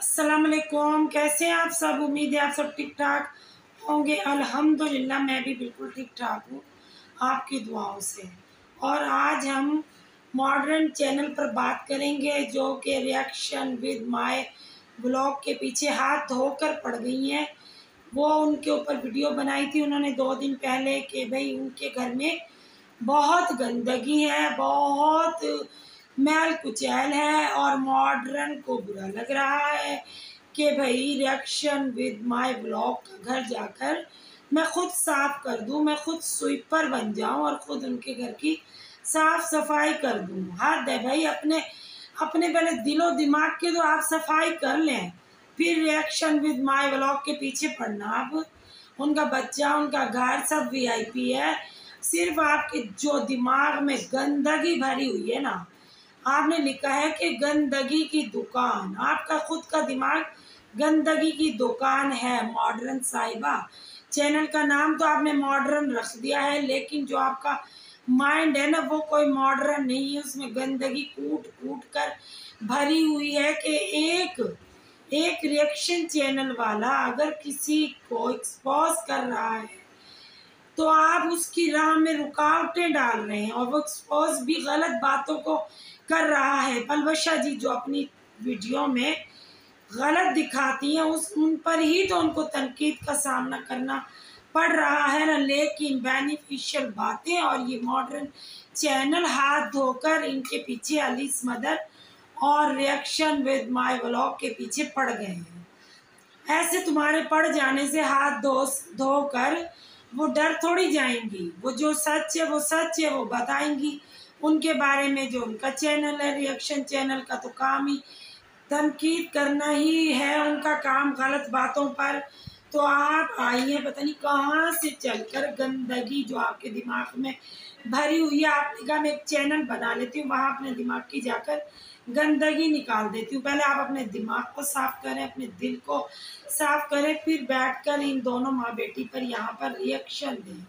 अस्सलाम वालेकुम। कैसे हैं आप सब? उम्मीद है आप सब ठीक ठाक होंगे। अल्हम्दुलिल्लाह मैं भी बिल्कुल ठीक ठाक हूँ आपकी दुआओं से। और आज हम मॉडर्न चैनल पर बात करेंगे जो कि रिएक्शन विद माय ब्लॉग के पीछे हाथ धोकर पड़ गई हैं। वो उनके ऊपर वीडियो बनाई थी उन्होंने 2 दिन पहले कि भाई उनके घर में बहुत गंदगी है, बहुत मैल कुचैल है और मॉडर्न को बुरा लग रहा है कि भाई रिएक्शन विद माय ब्लॉग का घर जाकर मैं खुद साफ कर दूं, मैं खुद स्वीपर बन जाऊं और खुद उनके घर की साफ सफाई कर दूं। हद है भाई, अपने अपने पहले दिलो दिमाग की तो आप सफाई कर लें, फिर रिएक्शन विद माय ब्लॉग के पीछे पड़ना। अब उनका बच्चा, उनका घर सब वीआईपी है। सिर्फ आपके जो दिमाग में गंदगी भरी हुई है ना, आपने लिखा है कि गंदगी की दुकान, आपका खुद का दिमाग गंदगी की दुकान है। मॉडर्न साहिबा चैनल का नाम तो आपने मॉडर्न रख दिया है, लेकिन जो आपका माइंड है ना वो कोई मॉडर्न नहीं है। उसमें गंदगी कूट कूट कर भरी हुई है कि एक रिएक्शन चैनल वाला अगर किसी को एक्सपोज कर रहा है तो आप उसकी राह में रुकावटें डाल रहे हैं, और वो एक्सपोज भी गलत बातों को कर रहा है। पलवशा जी जो अपनी वीडियो में गलत दिखाती हैं उन पर ही तो उनको तनकीद का सामना करना पड़ रहा है ना, लेकिन बेनिफिशियल बातें और ये मॉडर्न चैनल हाथ धोकर इनके पीछे अलीस मदर और रिएक्शन विद माय व्लॉग के पीछे पड़ गए हैं। ऐसे तुम्हारे पड़ जाने से हाथ धोकर वो डर थोड़ी जाएंगी। वो जो सच है वो सच है, वो बताएंगी उनके बारे में। जो उनका चैनल है रिएक्शन चैनल का तो काम ही तनकीद करना ही है उनका काम, गलत बातों पर। तो आप आइए, पता नहीं कहाँ से चलकर गंदगी जो आपके दिमाग में भरी हुई है, आपने कहा मैं एक चैनल बना लेती हूँ, वहाँ अपने दिमाग की जाकर गंदगी निकाल देती हूँ। पहले आप अपने दिमाग को साफ करें, अपने दिल को साफ करें, फिर बैठकर इन दोनों माँ बेटी पर यहाँ पर रिएक्शन दें।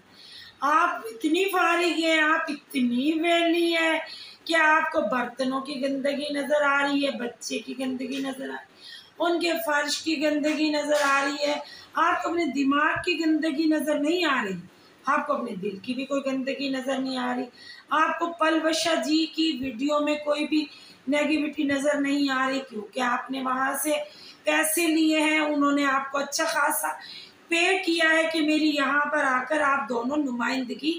आप इतनी फारिग हैं, आप इतनी वेली है कि आपको बर्तनों की गंदगी नजर आ रही है, बच्चे की गंदगी नजर आ रही है, उनके फर्श की गंदगी नजर आ रही है, आपको अपने दिमाग की गंदगी नजर नहीं आ रही, आपको अपने दिल की भी कोई गंदगी नजर नहीं आ रही, आपको पलवशा जी की वीडियो में कोई भी नेगेटिविटी नजर नहीं आ रही, क्योंकि आपने वहां से पैसे लिए हैं, उन्होंने आपको अच्छा खासा पे किया है कि मेरी यहाँ पर आकर आप दोनों नुमाइंदगी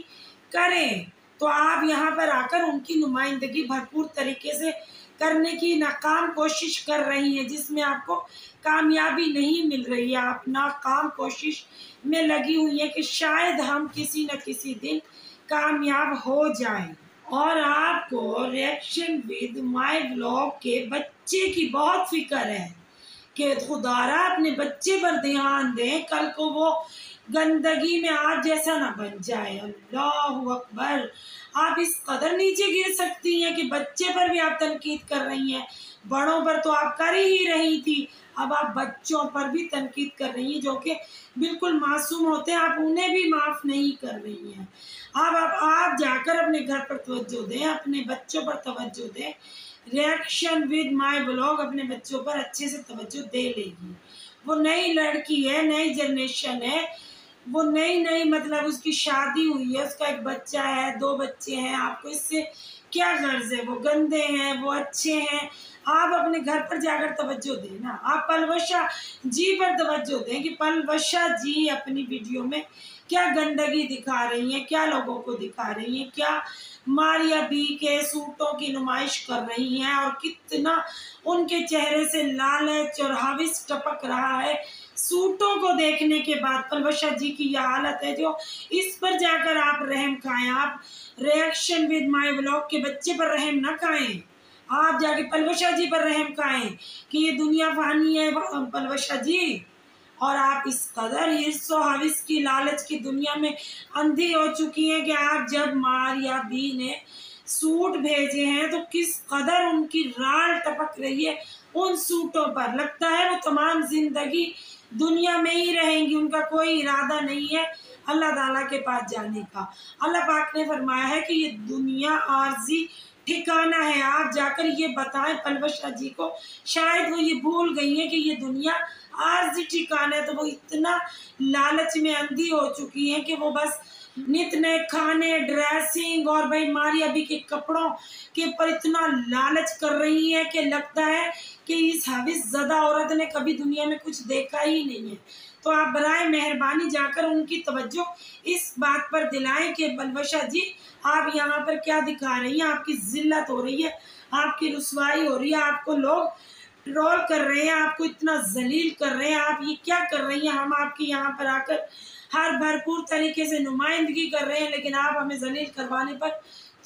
करें। तो आप यहाँ पर आकर उनकी नुमाइंदगी भरपूर तरीके से करने की नाकाम कोशिश कर रही हैं, जिसमें आपको कामयाबी नहीं मिल रही है। आप नाकाम कोशिश में लगी हुई है कि शायद हम किसी न किसी दिन कामयाब हो जाएं। और आपको रिएक्शन विद माय ब्लॉग के बच्चे की बहुत फिक्र है कि खुदारा अपने बच्चे पर ध्यान दें, कल को वो गंदगी में आप जैसा ना बन जाए। अल्लाहु अकबर, आप इस कदर नीचे गिर सकती हैं कि बच्चे पर भी आप तनकीद कर रही हैं। बड़ों पर तो आप कर ही रही थी, अब आप बच्चों पर भी तनकीद कर रही हैं जो कि बिल्कुल मासूम होते हैं, आप उन्हें भी माफ़ नहीं कर रही हैं। अब आप जाकर अपने घर पर तवज्जो दें, अपने बच्चों पर तवज्जो दें। रिएक्शन विद माय ब्लॉग अपने बच्चों पर अच्छे से तवज्जो दे लेगी। वो नई लड़की है, नई जनरेशन है, वो नई मतलब उसकी शादी हुई है, उसका एक बच्चा है, 2 बच्चे हैं। आपको इससे क्या गर्ज है? वो गंदे हैं, वो अच्छे हैं। आप अपने घर पर जाकर तवज्जो दें ना, आप पलवशा जी पर तवज्जो दें कि पलवशा जी अपनी वीडियो में क्या गंदगी दिखा रही हैं, क्या लोगों को दिखा रही हैं, क्या मारिया बी के सूटों की नुमाइश कर रही हैं, और कितना उनके चेहरे से लालच और हविस टपक रहा है सूटों को देखने के बाद। पलवशा जी की यह हालत है जो इस पर जाकर आप रहम खाएं। आप रिएक्शन विद माय ब्लॉग के बच्चे पर रहम ना खाएं, आप जाके पलवशा जी पर रहम खाएं कि ये दुनिया फानी है पलवशा जी। और आप इस कदर हिर्सो हविस की लालच की दुनिया में अंधी हो चुकी हैं कि आप जब मारिया बी ने सूट भेजे हैं तो किस कदर उनकी राल टपक रही है उन सूटों पर। लगता है वो तमाम जिंदगी दुनिया में ही रहेंगी, उनका कोई इरादा नहीं है अल्लाह ताला के पास जाने का। अल्लाह पाक ने फरमाया है कि ये दुनिया आर्जी ठिकाना है। आप जाकर ये बताएं पलवशा जी को, शायद वो ये भूल गई हैं कि ये दुनिया आर्जी ठिकाना है। तो वो इतना लालच में अंधी हो चुकी हैं कि वो बस नित नए खाने, ड्रेसिंग और भाई मारी अभी के कपड़ों के ऊपर इतना लालच कर रही है कि लगता है कि इस हविस ज़्यादा औरत ने कभी दुनिया में कुछ देखा ही नहीं है। तो आप बराए मेहरबानी जाकर उनकी तवज्जो इस बात पर दिलाएं कि पलवशा जी आप यहाँ पर क्या दिखा रही हैं, आपकी जिल्लत हो रही है, आपकी रुसवाई हो रही है, आपको लोग ट्रोल कर रहे हैं, आपको इतना जलील कर रहे हैं, आप ये क्या कर रही हैं। हम आपकी यहाँ पर आकर हर भरपूर तरीके से नुमाइंदगी कर रहे हैं, लेकिन आप हमें जलील करवाने पर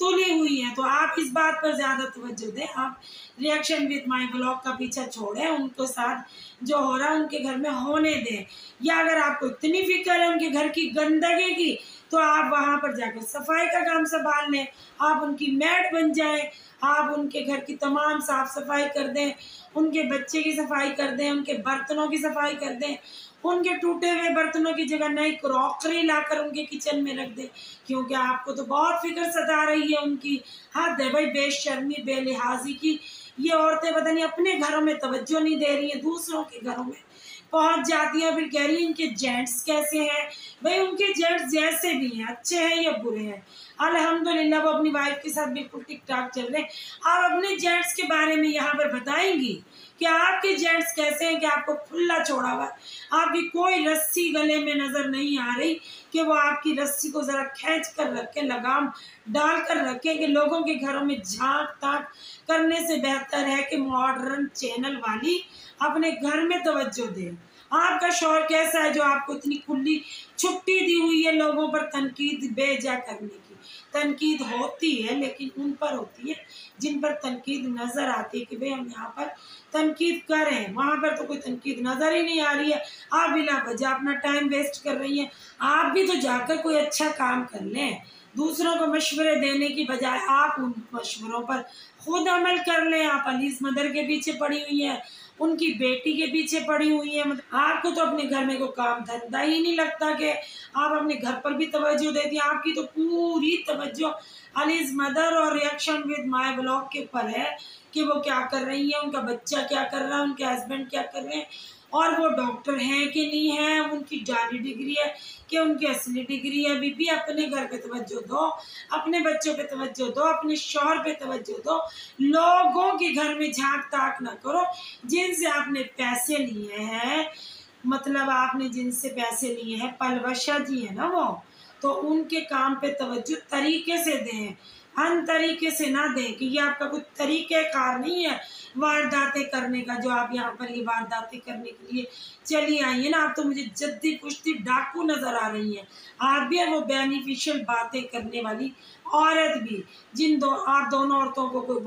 तुली हुई हैं। तो आप इस बात पर ज़्यादा तवज्जो दें, आप रिएक्शन विद माय ब्लॉग का पीछा छोड़ें, उनको साथ जो हो रहा है उनके घर में होने दें। या अगर आपको इतनी फिक्र है उनके घर की गंदगी की, तो आप वहाँ पर जाकर सफाई का काम संभाल लें, आप उनकी मैट बन जाएं, आप उनके घर की तमाम साफ़ सफाई कर दें, उनके बच्चे की सफाई कर दें, उनके बर्तनों की सफाई कर दें, उनके टूटे हुए बर्तनों की जगह नई क्रॉकरी लाकर उनके किचन में रख दें। क्योंकि आपको तो बहुत फिक्र सता रही है उनकी, हद है भाई बेशर्मी बेलिहाजी की। ये औरतें पता नहीं अपने घरों में तवज्जो नहीं दे रही हैं, दूसरों के घरों में पहुंच जाती है, फिर कह रही है इनके जेंट्स कैसे हैं। भाई उनके जेंट्स जैसे भी हैं, अच्छे हैं या बुरे हैं, अल्हम्दुलिल्लाह वो अपनी वाइफ के साथ बिल्कुल ठीक ठाक चल रहे हैं। आप अपने जेंट्स के बारे में यहाँ पर बताएंगी कि आपके जेंट्स कैसे हैं, कि आपको खुला छोड़ा हुआ, आपकी कोई रस्सी गले में नजर नहीं आ रही कि वो आपकी रस्सी को जरा खींच कर रखे, लगाम डाल कर रखे, कि लोगों के घरों में झांक ताक करने से बेहतर है कि मॉडर्न चैनल वाली अपने घर में तवज्जो दे। आपका शौहर कैसा है जो आपको इतनी खुली छुट्टी दी हुई है लोगों पर तनकीद बेजा करने की। तनकीद होती है लेकिन उन पर होती है जिन पर तनकीद नजर आती है कि भाई हम यहाँ पर तनकीद करें, वहाँ पर तो कोई तनकीद नजर ही नहीं आ रही है। आप बिना वजह अपना टाइम वेस्ट कर रही हैं। आप भी तो जाकर कोई अच्छा काम कर लें, दूसरों को मशवरे देने की बजाय आप उन मशवरों पर खुद अमल कर लें। आप अलीज मदर के पीछे पड़ी हुई हैं, उनकी बेटी के पीछे पड़ी हुई है। मतलब आपको तो अपने घर में कोई काम धंधा ही नहीं लगता कि आप अपने घर पर भी तवज्जो देती हैं। आपकी तो पूरी तवज्जो अलीज मदर और रिएक्शन विद माय ब्लॉग के ऊपर है कि वो क्या कर रही है, उनका बच्चा क्या कर रहा है, उनके हस्बैंड क्या कर रहे हैं, और वो डॉक्टर हैं कि नहीं है, उनकी जाली डिग्री है कि उनकी असली डिग्री है। बीबी अपने घर पे तवज्जो दो, अपने बच्चों पे तवज्जो दो, अपने शौहर पे तवज्जो दो, लोगों के घर में झांक ताक ना करो जिनसे आपने पैसे लिए हैं। मतलब आपने जिनसे पैसे लिए हैं, पलवशा जी है ना वो, तो उनके काम पे तवज्जो तरीके से दें, अन तरीके से ना दें कि ये आपका कुछ तरीक़ेकार नहीं है वारदातें करने का, जो आप यहाँ पर ये वारदातें करने के लिए चली आई है ना। आप तो मुझे जद्दी कुश्ती डाकू नज़र आ रही हैं। आप भी वो बेनिफिशियल बातें करने वाली औरत भी, आप दोनों औरतों को कोई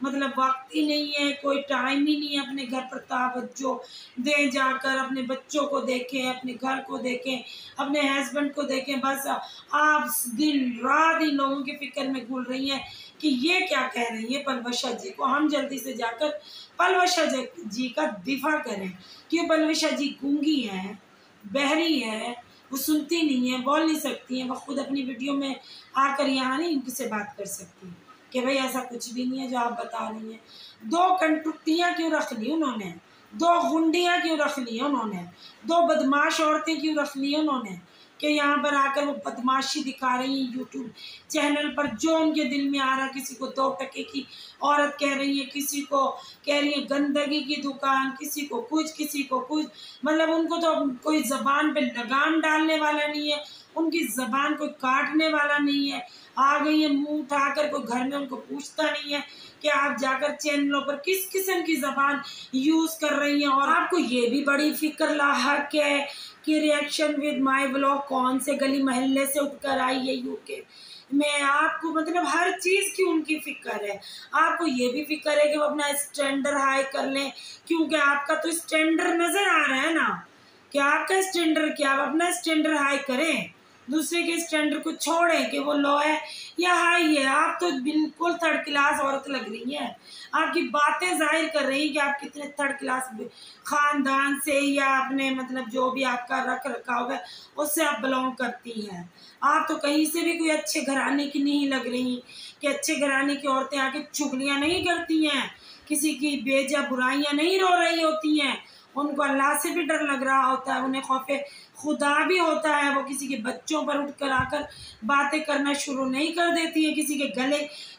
मतलब वक्त ही नहीं है, कोई टाइम ही नहीं है अपने घर पर तवज्जो दे, जाकर अपने बच्चों को देखें, अपने घर को देखें, अपने हस्बैंड को देखें। बस आप दिन रात इन लोगों की फिक्र में घुल रही हैं कि ये क्या कह रही है पलवशा जी को। हम जल्दी से जाकर पलवशा जी का दिफा करें, क्यों पलवशा जी गूंगी हैं, बहरी है, वो सुनती नहीं है, बोल नहीं सकती हैं। वो खुद अपनी वीडियो में आकर यहाँ नहीं इनसे बात कर सकती कि भाई ऐसा कुछ भी नहीं है जो आप बता रही हैं। 2 कनटुट्टियाँ क्यों रख ली उन्होंने, 2 गुंडियाँ क्यों रख ली उन्होंने, 2 बदमाश औरतें क्यों रख ली उन्होंने कि यहाँ पर आकर वो बदमाशी दिखा रही हैं यूट्यूब चैनल पर, जो उनके दिल में आ रहा। किसी को 2 टके की औरत कह रही है, किसी को कह रही है गंदगी की दुकान, किसी को कुछ, किसी को कुछ। मतलब उनको तो कोई ज़बान पे लगाम डालने वाला नहीं है, उनकी ज़बान कोई काटने वाला नहीं है। आ गई है मुंह उठाकर, कोई घर में उनको पूछता नहीं है कि आप जाकर चैनलों पर किस किस्म की ज़बान यूज़ कर रही हैं। और आपको ये भी बड़ी फिक्र लाहक है कि रिएक्शन विद माय ब्लॉग कौन से गली मोहल्ले से उठकर आई है यूके में। आपको मतलब हर चीज़ की उनकी फिक्र है। आपको ये भी फिक्र है कि वो अपना स्टैंडर्ड हाई कर लें, क्योंकि आपका तो स्टैंडर्ड नज़र आ रहा है ना कि आपका स्टैंडर्ड क्या, आप अपना स्टैंडर्ड हाई करें। दूसरे के स्टैंडर्ड को छोड़ें कि वो लो है या हाई है। आप तो बिल्कुल थर्ड क्लास औरत लग रही हैं। आपकी बातें जाहिर कर रही हैं कि आप कितने थर्ड क्लास ख़ानदान से या अपने मतलब जो भी आपका रख रखाव है उससे आप बिलोंग करती हैं। आप तो कहीं से भी कोई अच्छे घराने की नहीं लग रही कि अच्छे घराने की औरतें आके चुगलियाँ नहीं करती हैं, किसी की बेजा बुराइयाँ नहीं रो रही होती हैं। उनको अल्लाह से भी डर लग रहा होता है, उन्हें खौफे खुदा भी होता है। वो किसी के बच्चों पर उठ कर आकर बातें करना शुरू नहीं कर देती हैं, किसी के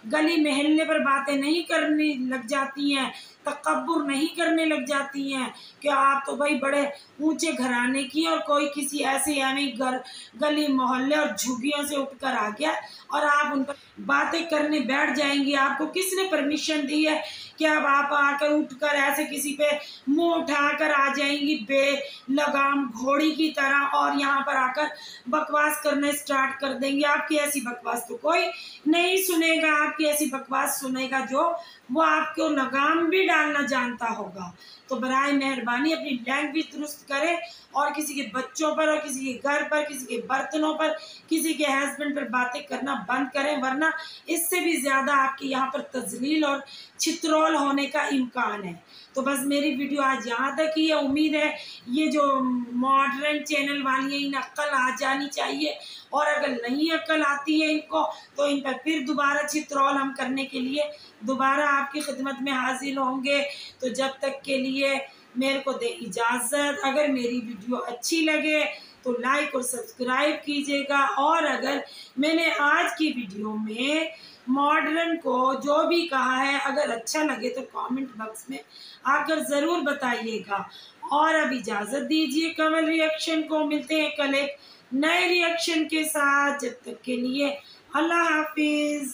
गली महल्ले पर बातें नहीं करने लग जाती हैं, तकब्बुर नहीं करने लग जाती हैं कि आप तो भाई बड़े ऊंचे घराने की और कोई किसी ऐसे यानी गली मोहल्ले और झुग्गियों से उठकर आ गया और आप उन पर बातें करने बैठ जाएंगी। आपको किसने परमिशन दी है कि अब आप आकर उठकर ऐसे किसी पे मुंह उठाकर आ जाएंगी बेलगाम घोड़ी की तरह और यहाँ पर आकर बकवास करने स्टार्ट कर देंगे। आपकी ऐसी बकवास तो कोई नहीं सुनेगा। आपकी ऐसी बकवास सुनेगा जो वो आपको लगाम भी डालना जानता होगा। तो बराए मेहरबानी अपनी लैंग्वेज दुरुस्त करें और किसी के बच्चों पर और किसी के घर पर, किसी के बर्तनों पर, किसी के हस्बैंड पर बातें करना बंद करें, वरना इससे भी ज़्यादा आपके यहाँ पर तजलील और छित्रोल होने का इम्कान है। तो बस मेरी वीडियो आज यहाँ तक ही है। उम्मीद है ये जो मॉडर्न चैनल वाली है इन अक्ल आ जानी चाहिए, और अगर नहीं अक्ल आती है इनको तो इन पर फिर दोबारा छित्रोल हम करने के लिए दोबारा आपकी खिदमत में हाजिर होंगे। तो जब तक के लिए मेरे को दे इजाज़त। अगर मेरी वीडियो अच्छी लगे तो लाइक और सब्सक्राइब कीजिएगा, और अगर मैंने आज की वीडियो में मॉडर्न को जो भी कहा है अगर अच्छा लगे तो कमेंट बॉक्स में आकर ज़रूर बताइएगा। और अब इजाज़त दीजिए कमल रिएक्शन को। मिलते हैं कल एक नए रिएक्शन के साथ। जब तक के लिए अल्लाह हाफिज़।